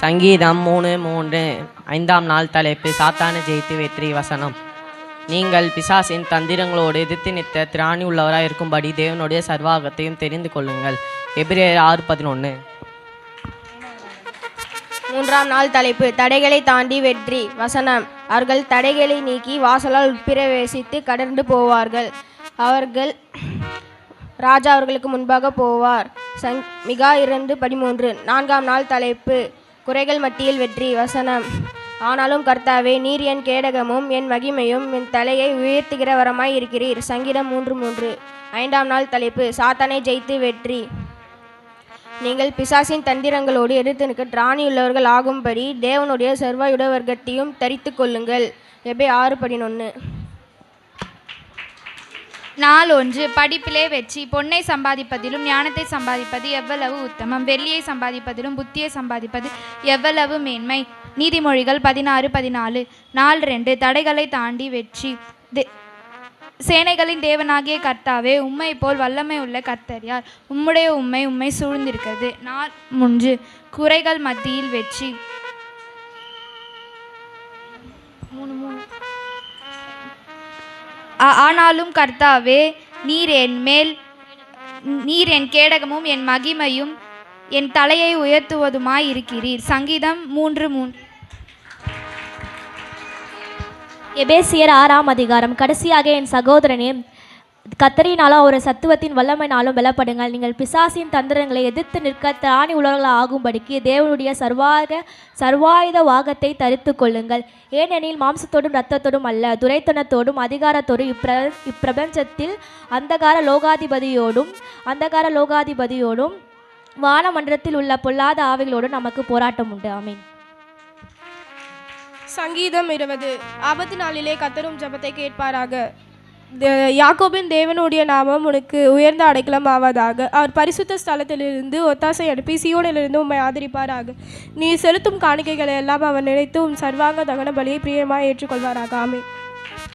சங்கீதம் 3:3 ஐந்தாம் நாள் தலைப்பு சாத்தானை ஜெயித்து வெற்றி வசனம். நீங்கள் பிசாசின் தந்திரங்களோடு எதிர்த்து நிற்க திராணி உள்ளவராக இருக்கும்படி தேவனுடைய சர்வாகத்தையும் தெரிந்து கொள்ளுங்கள். எபிரேயர் 6:11. மூன்றாம் நாள் தலைப்பு தடைகளை தாண்டி வெற்றி வசனம். அவர்கள் தடைகளை நீக்கி வாசலால் உட்பிரவேசித்து கடந்து போவார்கள். ராஜா அவர்களுக்கு முன்பாக போவார். மிகா 2:13. நான்காம் நாள் தலைப்பு குறைகள் மத்தியில் வெற்றி வசனம். ஆனாலும் கர்த்தாவே, நீர் என் கேடகமும் என் மகிமையும் என் தலையை உயர்த்துகிற வரமாய் இருக்கிறீர். சங்கீதம் 3:3. ஐந்தாம் நாள் தலைப்பு சாத்தானை ஜெயித்து வெற்றி. நீங்கள் பிசாசின் தந்திரங்களோடு எதிர்த்து நிற்க திராணியுள்ளவர்கள் ஆகும்படி தேவனுடைய சர்வாயுட வர்க்கத்தையும் தரித்து கொள்ளுங்கள். எபேசியர் 6:11. நாள் 1. படிப்பிலே வெற்றி. பொன்னை சம்பாதிப்பதிலும் ஞானத்தை சம்பாதிப்பது எவ்வளவு உத்தமம். வெள்ளியை சம்பாதிப்பதிலும் புத்தியை சம்பாதிப்பது எவ்வளவு மேன்மை. நீதிமொழிகள் 16:14. நாள் 2. தடைகளை தாண்டி வெற்றி. சேனைகளின் தேவனாகிய கர்த்தாவே, உம்மை போல் வல்லமை உள்ள கர்த்தர் யார்? உம்முடைய உம்மை சூழ்ந்திருக்கிறது. நாள் 3. குறைகள் மத்தியில் வெற்றி. ஆனாலும் கர்த்தாவே, நீர் என் கேடகமும் என் மகிமையும் என் தலையை உயர்த்துவதுமாய் இருக்கிறீர். சங்கீதம் 3:3. எபேசியர் 6ஆம் அதிகாரம். கடைசியாக என் சகோதரனே, கர்த்தரினாலும் ஒரு சத்துவத்தின் வல்லமையினாலும் பலப்படுங்கள். நீங்கள் பிசாசின் தந்திரங்களை எதிர்த்து நிற்க திராணி உள்ளவர்கள் ஆகும்படிக்கு தேவனுடைய சர்வாயுத வாகத்தை தரித்து கொள்ளுங்கள். ஏனெனில் மாம்சத்தோடும் இரத்தத்தோடும் அல்ல, துரைத்தனத்தோடும் அதிகாரத்தோடும் இப்பிரபஞ்சத்தில் அந்தகார லோகாதிபதியோடும் வானமண்டலத்தில் உள்ள பொல்லாத ஆவிகளோடும் நமக்கு போராட்டம் உண்டு. ஆமீன். சங்கீதம் 20. ஆபத்து நாளிலே கர்த்தரும் ஜெபத்தை கேட்பாராக. யாக்கோபின் தேவனுடைய நாமம் உனக்கு உயர்ந்த அடைக்கலம் ஆவதாக. அவர் பரிசுத்த ஸ்தலத்திலிருந்து ஒத்தாசை அனுப்பி சீயோனிலிருந்து உம்மை ஆதரிப்பாராக. நீ செலுத்தும் காணிக்கைகளை எல்லாம் அவர் நினைத்து உன் சர்வாங்க தகன பலியை பிரியமாய் ஏற்றுக்கொள்வாராக. ஆமென்.